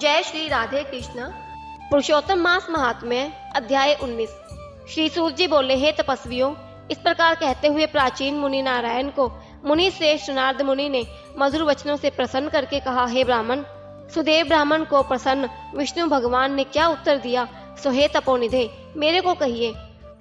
जय श्री राधे कृष्ण। पुरुषोत्तम मास महात्म्य अध्याय 19। श्री सूत जी बोले, हे तपस्वियों, इस प्रकार कहते हुए प्राचीन मुनि नारायण को मुनि श्रेष्ठ नारद मुनि ने मधुर वचनों से प्रसन्न करके कहा, हे ब्राह्मण। सुदेव ब्राह्मण को प्रसन्न विष्णु भगवान ने क्या उत्तर दिया, सो हे तपोनिधे मेरे को कहिए।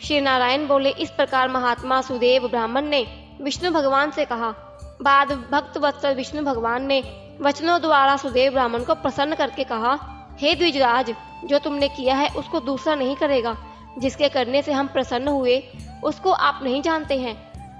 श्री नारायण बोले, इस प्रकार महात्मा सुदेव ब्राह्मण ने विष्णु भगवान से कहा। बाद भक्त वत्सल विष्णु भगवान ने वचनों द्वारा सुदेव ब्राह्मण को प्रसन्न करके कहा, हे द्विजराज, जो तुमने किया है उसको दूसरा नहीं करेगा। जिसके करने से हम प्रसन्न हुए उसको आप नहीं जानते हैं।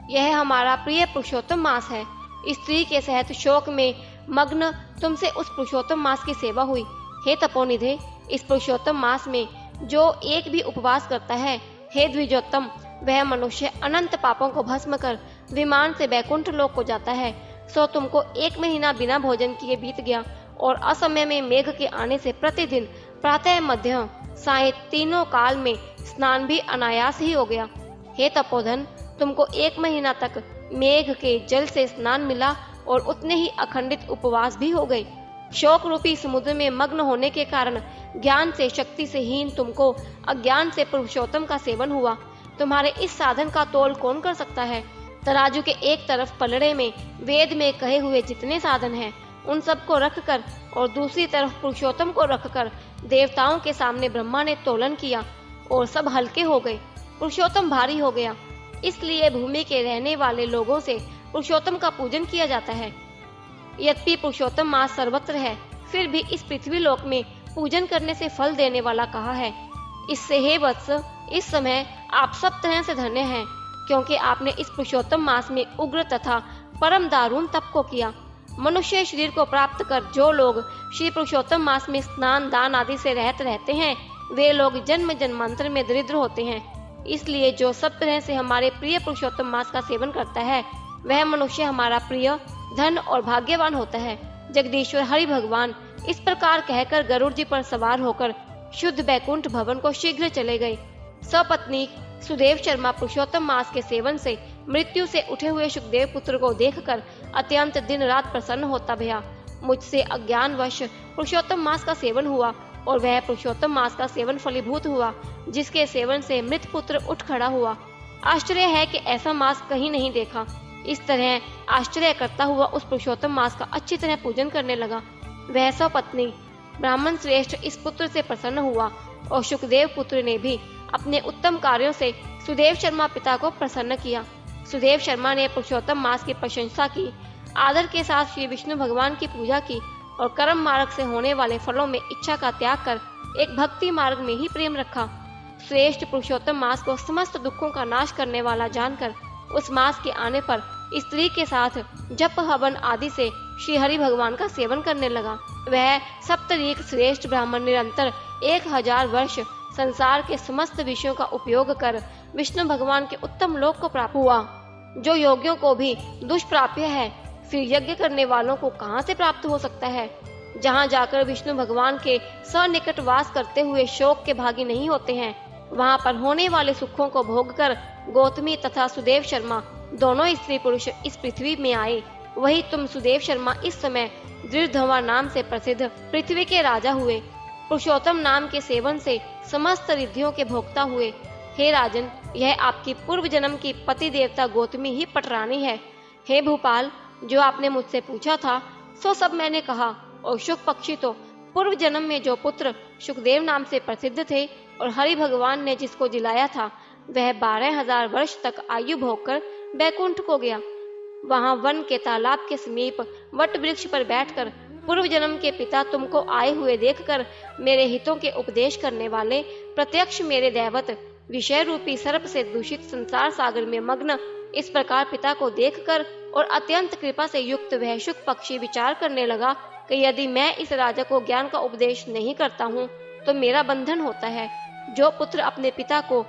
यह हमारा प्रिय पुरुषोत्तम मास है। स्त्री के सहित शोक में मग्न तुमसे उस पुरुषोत्तम मास की सेवा हुई। हे तपोनिधे, इस पुरुषोत्तम मास में जो एक भी उपवास करता है, हे द्विजोत्तम, वह मनुष्य अनंत पापों को भस्म कर विमान से बैकुंठ लोक को जाता है। सो तुमको 1 महीना बिना भोजन किए बीत गया और असमय में मेघ के आने से प्रतिदिन प्रातः मध्य साय तीनों काल में स्नान भी अनायास ही हो गया। हे तपोधन, तुमको 1 महीना तक मेघ के जल से स्नान मिला और उतने ही अखंडित उपवास भी हो गए। शोक रूपी समुद्र में मग्न होने के कारण ज्ञान से शक्ति से हीन तुमको अज्ञान से पुरुषोत्तम का सेवन हुआ। तुम्हारे इस साधन का तोल कौन कर सकता है। तराजू के एक तरफ पलड़े में वेद में कहे हुए जितने साधन हैं उन सब को रखकर और दूसरी तरफ पुरुषोत्तम को रखकर देवताओं के सामने ब्रह्मा ने तोलन किया और सब हल्के हो गए। पुरुषोत्तम भारी हो गया। इसलिए भूमि के रहने वाले लोगों से पुरुषोत्तम का पूजन किया जाता है। यद्यपि पुरुषोत्तम मास सर्वत्र है, फिर भी इस पृथ्वी लोक में पूजन करने से फल देने वाला कहा है। इससे हे वत्स, इस समय आप सब तरह से धन्य हैं, क्योंकि आपने इस पुरुषोत्तम मास में उग्र तथा परम दारुण तप को किया। मनुष्य शरीर को प्राप्त कर जो लोग श्री पुरुषोत्तम मास में स्नान दान आदि से रहते रहते हैं, वे लोग जन्म जन्मांतर में दरिद्र होते हैं। इसलिए जो सब तरह से हमारे प्रिय पुरुषोत्तम मास का सेवन करता है, वह मनुष्य हमारा प्रिय, धन और भाग्यवान होता है। जगदीश्वर हरि भगवान इस प्रकार कहकर गरुड़ जी पर सवार होकर शुद्ध बैकुंठ भवन को शीघ्र चले गए। सपत्नीक सुदेव शर्मा पुरुषोत्तम मास के सेवन से मृत्यु से उठे हुए सुखदेव पुत्र को देखकर अत्यंत दिन रात प्रसन्न होता भया। मुझसे अज्ञानवश पुरुषोत्तम मास का सेवन हुआ और वह पुरुषोत्तम मास का सेवन फलीभूत हुआ, जिसके सेवन से मृत पुत्र उठ खड़ा हुआ। आश्चर्य है कि ऐसा मास कहीं नहीं देखा। इस तरह आश्चर्य करता हुआ उस पुरुषोत्तम मास का अच्छी तरह पूजन करने लगा। वह सपत्नी ब्राह्मण श्रेष्ठ इस पुत्र से प्रसन्न हुआ और सुखदेव पुत्र ने भी अपने उत्तम कार्यों से सुदेव शर्मा पिता को प्रसन्न किया। सुदेव शर्मा ने पुरुषोत्तम मास की प्रशंसा की, आदर के साथ श्री विष्णु भगवान की पूजा की और कर्म मार्ग से होने वाले फलों में इच्छा का त्याग कर एक भक्ति मार्ग में ही प्रेम रखा। श्रेष्ठ पुरुषोत्तम मास को समस्त दुखों का नाश करने वाला जानकर उस मास के आने पर स्त्री के साथ जप हवन आदि से श्री हरि भगवान का सेवन करने लगा। वह सप्तरीक श्रेष्ठ ब्राह्मण निरंतर 1000 वर्ष संसार के समस्त विषयों का उपयोग कर विष्णु भगवान के उत्तम लोक को प्राप्त हुआ, जो योगियों को भी दुष्प्राप्य है। फिर यज्ञ करने वालों को कहाँ से प्राप्त हो सकता है। जहाँ जाकर विष्णु भगवान के सनिकट वास करते हुए शोक के भागी नहीं होते हैं, वहाँ पर होने वाले सुखों को भोग कर गौतमी तथा सुदेव शर्मा दोनों स्त्री पुरुष इस पृथ्वी में आए। वही तुम सुदेव शर्मा इस समय दृढ़धवा नाम से प्रसिद्ध पृथ्वी के राजा हुए। पुरुषोत्तम नाम के सेवन से समस्त रिद्धियों के भोक्ता हुए। हे राजन, यह आपकी पूर्व जन्म की पति देवता गौतमी ही पटरानी है। हे भूपाल, जो आपने मुझसे पूछा था सो सब मैंने कहा। और शुक पक्षी तो पूर्व जन्म में जो पुत्र सुखदेव नाम से प्रसिद्ध थे और हरि भगवान ने जिसको जिलाया था, वह 12,000 वर्ष तक आयु भोग कर बैकुंठ को गया। वहाँ वन के तालाब के समीप वट वृक्ष पर बैठकर पूर्व जन्म के पिता तुमको आए हुए देखकर मेरे हितों के उपदेश करने वाले प्रत्यक्ष मेरे दैवत विषय रूपी सर्प से दूषित संसार सागर में मग्न इस प्रकार पिता को देखकर और अत्यंत कृपा से युक्त वह शुक पक्षी विचार करने लगा कि यदि मैं इस राजा को ज्ञान का उपदेश नहीं करता हूँ तो मेरा बंधन होता है। जो पुत्र अपने पिता को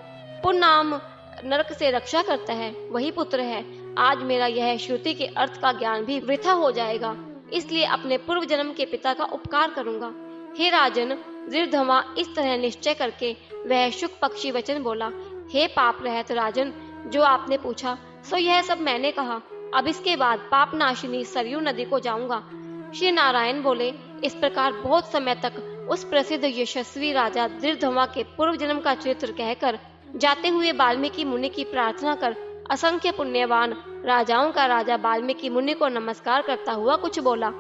पुनाम नरक से रक्षा करता है वही पुत्र है। आज मेरा यह श्रुति के अर्थ का ज्ञान भी वृथा हो जाएगा, इसलिए अपने पूर्व जन्म के पिता का उपकार करूंगा। हे राजन, दृढ़धमा इस तरह निश्चय करके वह शुक पक्षी वचन बोला। हे पाप रहित राजन, जो आपने पूछा सो यह सब मैंने कहा। अब इसके बाद पाप नाशिनी सरयू नदी को जाऊंगा। श्री नारायण बोले, इस प्रकार बहुत समय तक उस प्रसिद्ध यशस्वी राजा दृढ़धमा के पूर्व जन्म का चरित्र कहकर जाते हुए वाल्मीकि मुनि की प्रार्थना कर असंख्य पुण्यवान राजाओं का राजा वाल्मीकि मुनि को नमस्कार करता हुआ कुछ बोला।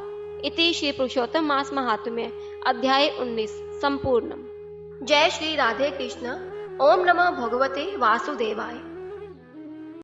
इति श्री पुरुषोत्तम मास महात्म्य अध्याय 19 संपूर्णम। जय श्री राधे कृष्ण। ओम नमः भगवते वासुदेवाय।